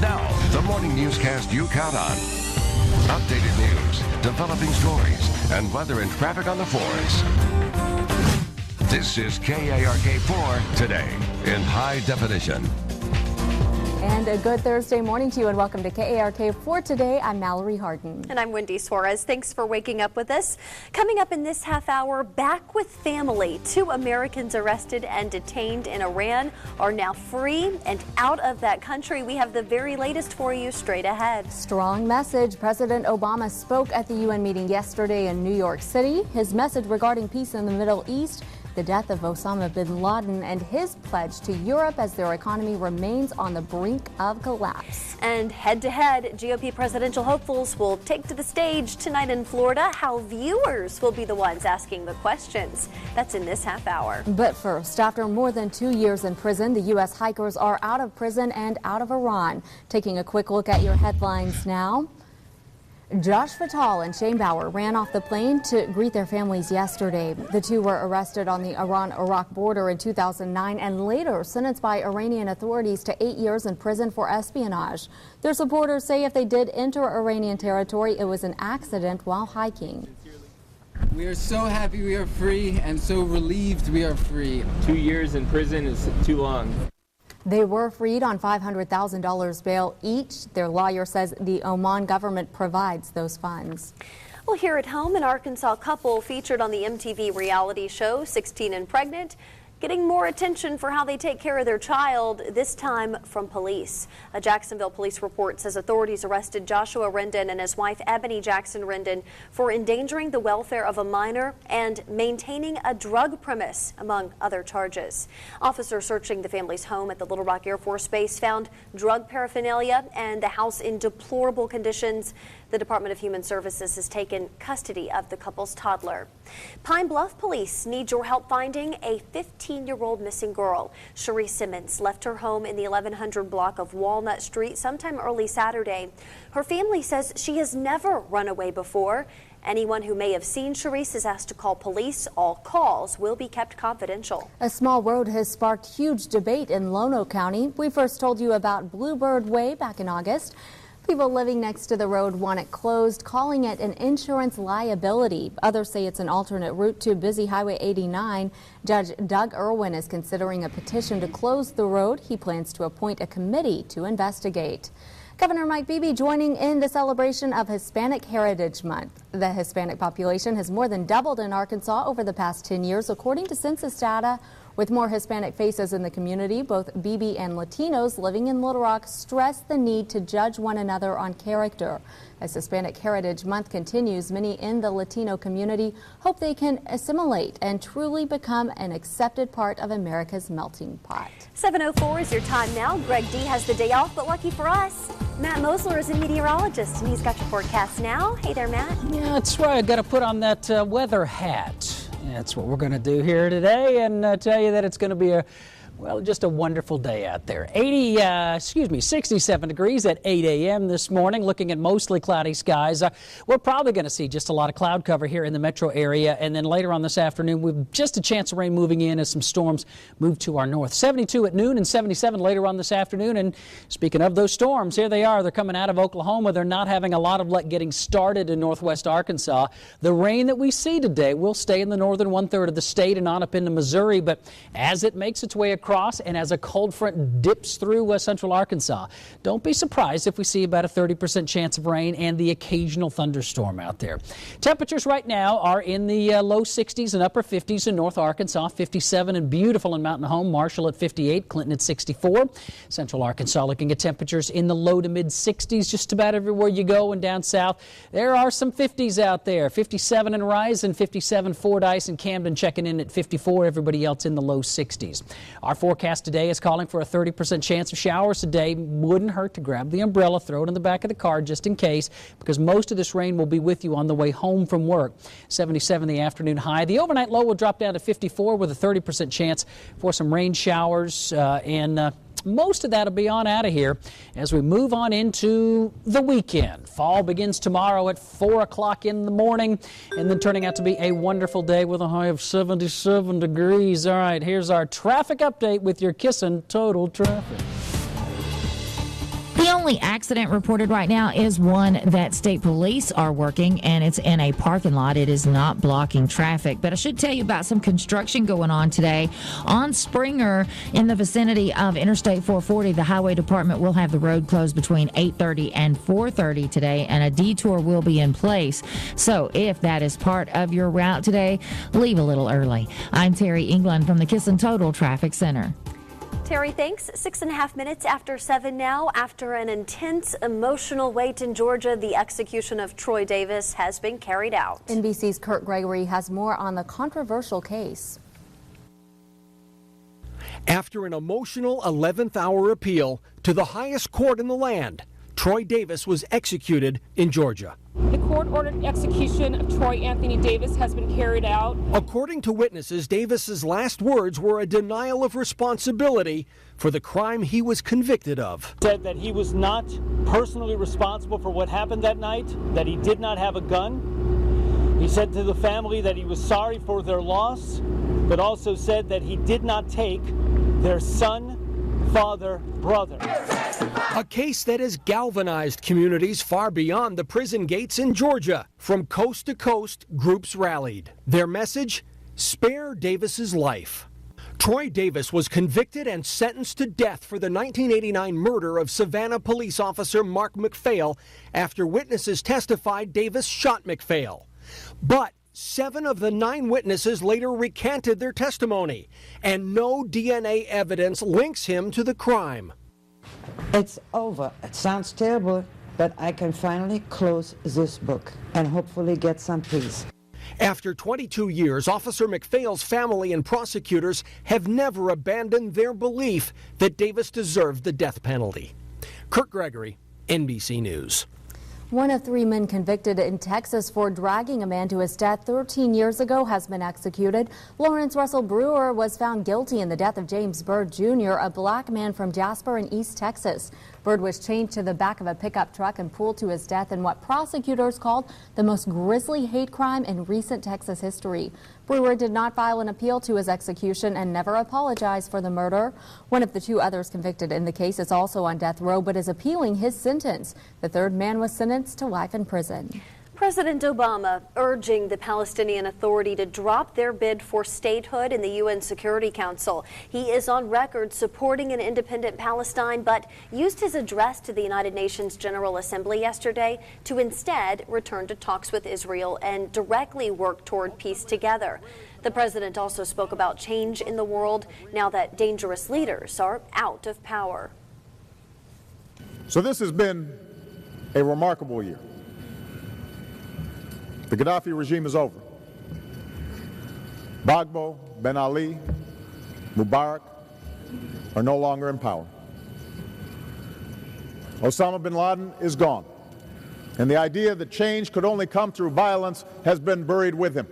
Now, the morning newscast you count on. Updated news, developing stories, and weather and traffic on the 4s. This is KARK4 Today in high definition. And a good Thursday morning to you, and welcome to KARK4 Today. I'm Mallory Harden. And I'm Wendy Suarez. Thanks for waking up with us. Coming up in this half hour, back with family. 2 Americans arrested and detained in Iran are now free and out of that country. We have the very latest for you straight ahead. Strong message. President Obama spoke at the UN meeting yesterday in New York City. His message regarding peace in the Middle East, the death of Osama bin Laden, and his pledge to Europe as their economy remains on the brink of collapse. And head-to-head, GOP presidential hopefuls will take to the stage tonight in Florida. How viewers will be the ones asking the questions. That's in this half hour. But first, after more than 2 years in prison, the U.S. hikers are out of prison and out of Iran. Taking a quick look at your headlines now. Josh Fatal and Shane Bauer ran off the plane to greet their families yesterday. The 2 were arrested on the Iran-Iraq border in 2009 and later sentenced by Iranian authorities to 8 years in prison for espionage. Their supporters say if they did enter Iranian territory, it was an accident while hiking. We are so happy we are free and so relieved we are free. 2 years in prison is too long. They were freed on $500,000 bail each. Their lawyer says the Oman government provides those funds. Well, here at home, an Arkansas couple featured on the MTV reality show 16 and Pregnant, getting more attention for how they take care of their child, this time from police. A Jacksonville police report says authorities arrested Joshua Rendon and his wife Ebony Jackson Rendon for endangering the welfare of a minor and maintaining a drug premise, among other charges. Officers searching the family's home at the Little Rock Air Force Base found drug paraphernalia and the house in deplorable conditions. The Department of Human Services has taken custody of the couple's toddler. Pine Bluff police need your help finding a 15-year-old missing girl. Cherie Simmons left her home in the 1100 block of Walnut Street sometime early Saturday. Her family says she has never run away before. Anyone who may have seen Cherie is asked to call police. All calls will be kept confidential. A small road has sparked huge debate in Lono County. We first told you about Bluebird Way back in August. People living next to the road want it closed, calling it an insurance liability. Others say it's an alternate route to busy Highway 89. Judge Doug Irwin is considering a petition to close the road. He plans to appoint a committee to investigate. Governor Mike Beebe joining in the celebration of Hispanic Heritage Month. The Hispanic population has more than doubled in Arkansas over the past 10 years, according to census data. With more Hispanic faces in the community, both Beebe and Latinos living in Little Rock stress the need to judge one another on character. As Hispanic Heritage Month continues, many in the Latino community hope they can assimilate and truly become an accepted part of America's melting pot. 7:04 is your time now. Greg D has the day off, but lucky for us, Matt Mosler is a meteorologist, and he's got your forecast now. Hey there, Matt. Yeah, that's right. I've got to put on that weather hat. That's what we're going to do here today, and tell you that it's going to be just a wonderful day out there. 67 degrees at 8 a.m. this morning, looking at mostly cloudy skies. We're probably going to see just a lot of cloud cover here in the metro area, and then later on this afternoon, we've just a chance of rain moving in as some storms move to our north. 72 at noon and 77 later on this afternoon, and speaking of those storms, here they are. They're coming out of Oklahoma. They're not having a lot of luck getting started in northwest Arkansas. The rain that we see today will stay in the northern one-third of the state and on up into Missouri, but as it makes its way across and as a cold front dips through central Arkansas, don't be surprised if we see about a 30% chance of rain and the occasional thunderstorm out there. Temperatures right now are in the low 60s and upper 50s in North Arkansas, 57 and beautiful in Mountain Home, Marshall at 58, Clinton at 64. Central Arkansas looking at temperatures in the low to mid 60s just about everywhere you go, and down south there are some 50s out there. 57 in Rising, 57 Fordyce and Camden checking in at 54. Everybody else in the low 60s. Our forecast today is calling for a 30% chance of showers today. Wouldn't hurt to grab the umbrella, throw it in the back of the car just in case, because most of this rain will be with you on the way home from work. 77 the afternoon high. The overnight low will drop down to 54 with a 30% chance for some rain showers and most of that will be on out of here as we move on into the weekend. Fall begins tomorrow at 4 o'clock in the morning and then turning out to be a wonderful day with a high of 77 degrees. All right, here's our traffic update with your Kissin' Total Traffic. The only accident reported right now is one that state police are working, and it's in a parking lot. It is not blocking traffic. But I should tell you about some construction going on today on Springer in the vicinity of Interstate 440. The Highway Department will have the road closed between 8:30 and 4:30 today, and a detour will be in place. So if that is part of your route today, leave a little early. I'm Terry England from the Kissin' Total Traffic Center. Terry, thanks. 6.5 minutes after 7 now. After an intense emotional wait in Georgia, the execution of Troy Davis has been carried out. NBC's KARK Gregory has more on the controversial case. After an emotional 11th hour appeal to the highest court in the land, Troy Davis was executed in Georgia. The court-ordered execution of Troy Anthony Davis has been carried out. According to witnesses, Davis's last words were a denial of responsibility for the crime he was convicted of. Said that he was not personally responsible for what happened that night, that he did not have a gun. He said to the family that he was sorry for their loss, but also said that he did not take their son, father, brother. A case that has galvanized communities far beyond the prison gates in Georgia. From coast to coast, groups rallied. Their message: spare Davis's life. Troy Davis was convicted and sentenced to death for the 1989 murder of Savannah police officer Mark McPhail after witnesses testified Davis shot McPhail. But 7 of the 9 witnesses later recanted their testimony, and no DNA evidence links him to the crime. It's over. It sounds terrible, but I can finally close this book and hopefully get some peace. After 22 years, Officer McPhail's family and prosecutors have never abandoned their belief that Davis deserved the death penalty. KARK Gregory, NBC News. One of 3 men convicted in Texas for dragging a man to his death 13 years ago has been executed. Lawrence Russell Brewer was found guilty in the death of James Byrd Jr., a black man from Jasper in East Texas. Byrd was chained to the back of a pickup truck and pulled to his death in what prosecutors called the most grisly hate crime in recent Texas history. Brewer did not file an appeal to his execution and never apologized for the murder. One of the 2 others convicted in the case is also on death row but is appealing his sentence. The 3rd man was sentenced to life in prison. President Obama urging the Palestinian Authority to drop their bid for statehood in the UN Security Council. He is on record supporting an independent Palestine, but used his address to the United Nations General Assembly yesterday to instead return to talks with Israel and directly work toward peace together. The president also spoke about change in the world now that dangerous leaders are out of power. So this has been a remarkable year. The Gaddafi regime is over. Gbagbo, Ben Ali, Mubarak are no longer in power. Osama bin Laden is gone. And the idea that change could only come through violence has been buried with him.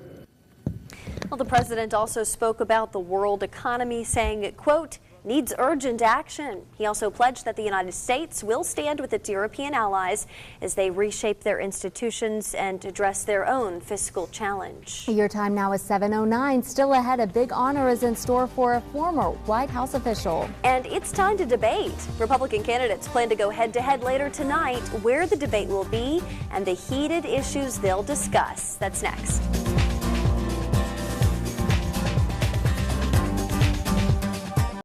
Well, the president also spoke about the world economy, saying it, quote, needs urgent action. He also pledged that the United States will stand with its European allies as they reshape their institutions and address their own fiscal challenge. Your time now is 7:09. Still ahead, a big honor is in store for a former White House official. And it's time to debate. Republican candidates plan to go head-to-head later tonight, where the debate will be and the heated issues they'll discuss. That's next.